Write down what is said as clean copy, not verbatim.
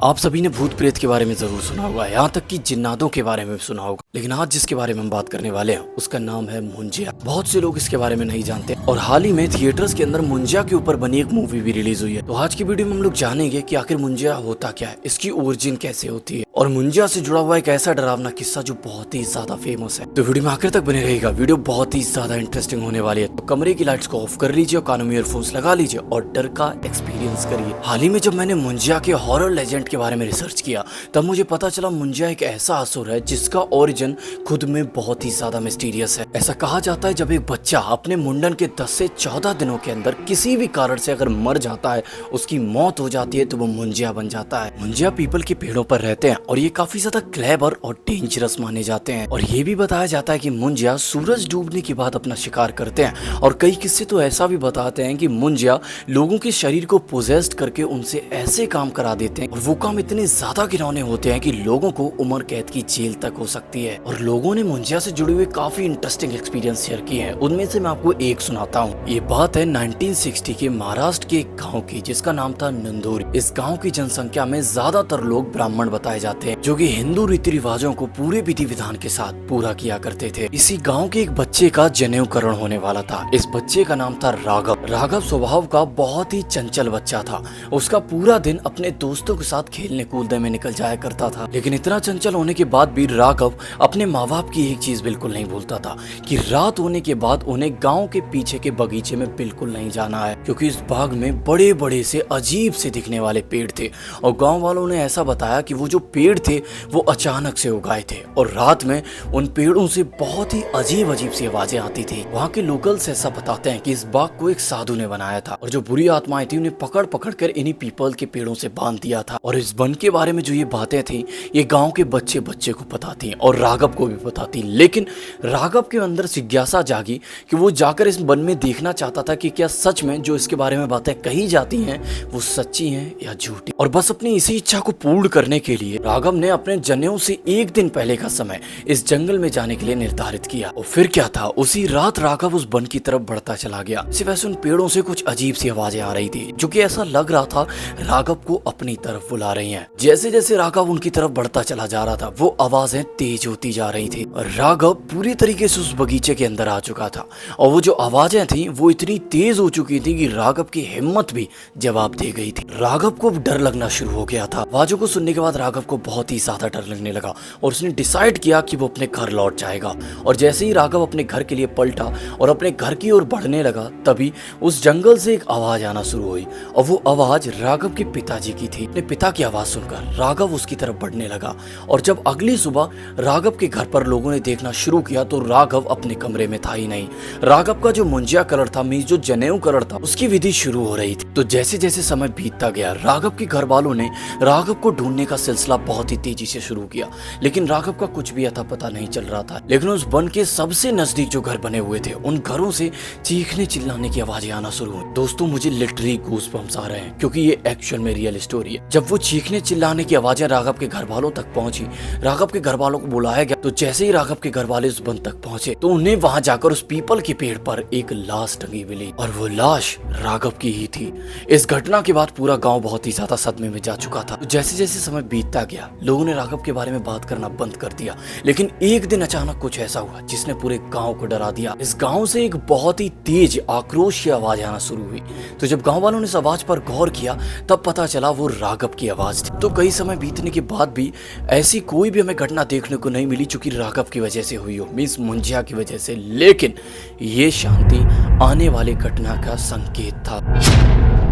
आप सभी ने भूत प्रेत के बारे में जरूर सुना होगा, यहाँ तक कि जिन्नातों के बारे में भी सुना होगा। लेकिन आज जिसके बारे में हम बात करने वाले हैं उसका नाम है मुंजिया। बहुत से लोग इसके बारे में नहीं जानते और हाल ही में थिएटर्स के अंदर मुंजिया के ऊपर बनी एक मूवी भी रिलीज हुई है। तो आज की वीडियो में हम लोग जानेंगे कि आखिर मुंजिया होता क्या है, इसकी ओरिजिन कैसे होती है और मुंजिया से जुड़ा हुआ एक ऐसा डरावना किस्सा जो बहुत ही ज्यादा फेमस है। तो वीडियो में आखिर तक बने रहेगा, वीडियो बहुत ही ज्यादा इंटरेस्टिंग होने वाली है। तो कमरे की लाइट्स को ऑफ कर लीजिए और कानों में ईयरफोन्स लगा लीजिए और डर का एक्सपीरियंस करिए। हाल ही में जब मैंने मुंजिया के हॉरर लेजेंड के बारे में रिसर्च किया तब मुझे पता चला मुंजिया एक ऐसा असुर है जिसका ओरिजिन खुद में बहुत ही ज्यादा मिस्टीरियस है। ऐसा कहा जाता है जब एक बच्चा अपने मुंडन के 10 से 14 दिनों के अंदर किसी भी कारण से अगर मर जाता है, उसकी मौत हो जाती है, तो वो मुंजिया बन जाता है। मुंजिया पीपल के पेड़ों पर रहते हैं और ये काफी ज्यादा क्लेवर और डेंजरस माने जाते हैं। और ये भी बताया जाता है कि मुंजिया सूरज डूबने के बाद अपना शिकार करते हैं और कई किस्से तो ऐसा भी बताते हैं कि मुंजिया लोगों के शरीर को पोजेस्ड करके उनसे ऐसे काम करा देते हैं और वो काम इतने ज्यादा घिनौने होते हैं कि लोगों को उम्र कैद की जेल तक हो सकती है। और लोगों ने मुंजिया से जुड़े हुए काफी इंटरेस्टिंग एक्सपीरियंस शेयर किए हैं, उनमें से मैं आपको एक सुनाता हूँ। ये बात है 1960 के महाराष्ट्र के एक गाँव की जिसका नाम था नंदूरी। इस गाँव की जनसंख्या में ज्यादातर लोग ब्राह्मण बताए जाते हैं जो कि हिंदू रीति रिवाजों को पूरे विधि विधान के साथ पूरा किया करते थे। इसी गाँव के एक बच्चे का जनेऊकरण होने वाला था। इस बच्चे का नाम था राघव। राघव स्वभाव का बहुत ही चंचल बच्चा था। उसका पूरा दिन अपने दोस्तों के साथ खेलने कूदने में निकल जाया करता था। लेकिन इतना चंचल होने के बाद भी राघव अपने माँ बाप की एक चीज बिल्कुल नहीं भूलता था कि रात होने के बाद उन्हें गांव के पीछे के बगीचे में बिल्कुल नहीं जाना है, क्योंकि इस बाग में बड़े बड़े से अजीब से दिखने वाले पेड़ थे और गांव वालों ने ऐसा बताया कि वो जो पेड़ थे वो अचानक से उगाए थे और रात में उन पेड़ों से बहुत ही अजीब अजीब सी आवाजें आती थी। वहाँ के लोकल्स ऐसा बताते हैं कि इस बाग को एक साधु ने बनाया था और जो बुरी आत्माएं थी उन्हें पकड़ पकड़ कर इन्हीं पीपल के पेड़ों से बांध दिया था। और इस वन के बारे में जो ये बातें थी ये गांव के बच्चे बच्चे को पता थी और राघव को भी पता थी। लेकिन राघव के अंदर जिज्ञासा जागी कि वो जाकर इस वन में देखना चाहता था कि क्या सच में जो इसके बारे में बातें कही जाती हैं वो सच्ची हैं या झूठी। और बस अपनी इसी इच्छा को पूर्ण करने के लिए राघव ने अपने जनेऊ से एक दिन पहले का समय इस जंगल में जाने के लिए निर्धारित किया। और फिर क्या था, उसी रात राघव उस वन की तरफ बढ़ता चला गया। सिर्फ वैसे उन पेड़ों से कुछ अजीब सी आवाजें आ रही थी जो कि ऐसा लग रहा था राघव को अपनी तरफ बुला रही हैं। जैसे जैसे राघव उनकी तरफ बढ़ता चला जा रहा था वो आवाजें तेज होती जा रही थी और राघव पूरी तरीके से उस बगीचे के अंदर आ चुका था और वो जो आवाजें थी वो इतनी तेज हो चुकी थी कि राघव की हिम्मत भी जवाब दे गई थी। राघव को डर लगना शुरू हो गया था। आवाजों को सुनने के बाद राघव को बहुत ही ज्यादा डर लगने लगा और उसने डिसाइड किया कि वो अपने घर लौट जाएगा। और जैसे ही राघव अपने घर के लिए पलटा और अपने घर की ओर बढ़ने लगा तभी उस जंगल से एक आवाज आना शुरू हुई और वो आवाज राघव के पिताजी की थी। अपने पिता की आवाज सुनकर राघव उसकी तरफ बढ़ने लगा और जब अगली सुबह राघव के घर पर लोगों ने देखना शुरू किया तो राघव अपने कमरे में था ही नहीं। राघव का जो मुंजिया कलर था, मीन्स जो जनेऊ कलर था, उसकी विधि शुरू हो रही थी। तो जैसे जैसे समय बीतता गया राघव के घर वालों ने राघव को ढूंढने का सिलसिला बहुत ही तेजी से शुरू किया, लेकिन राघव का कुछ भी अता पता नहीं चल रहा था। लेकिन उस वन के सबसे नजदीक जो घर बने हुए थे उन घरों से चीखने चिल्लाने की आवाजें आना शुरू हुई। दोस्तों मुझे लिटरली गूज़बम्प्स आ रहे हैं क्योंकि ये एक्चुअल में रियल स्टोरी है। जब वो चीखने चिल्लाने की आवाजें राघव के घर वालों तक पहुंची, राघव के घर वालों को बुलाया गया। तो जैसे ही राघव के घर वाले उस वन तक पहुंचे तो उन्हें वहां जाकर उस पीपल के पेड़ पर एक लाश टंगी मिली और वो लाश राघव की ही थी। इस घटना के बाद पूरा गांव बहुत ही ज्यादा सदमे में जा चुका था। तो जैसे जैसे समय बीतता गया लोगों ने राघव के बारे में बात करना बंद कर दिया। लेकिन एक दिन अचानक कुछ ऐसा हुआ जिसने पूरे गांव को डरा दिया। इस गांव से एक बहुत ही तेज आक्रोश की आवाज आना शुरू हुई। तो जब गांव वालों ने इस आवाज पर गौर किया तब पता चला वो राघव की आवाज थी। तो कई समय बीतने के बाद भी ऐसी कोई भी हमें घटना देखने को नहीं मिली जो कि राघव की वजह से हुई हो, मीन्स मुंजिया की वजह से। लेकिन ये शांति आने वाली घटना का संकेत था।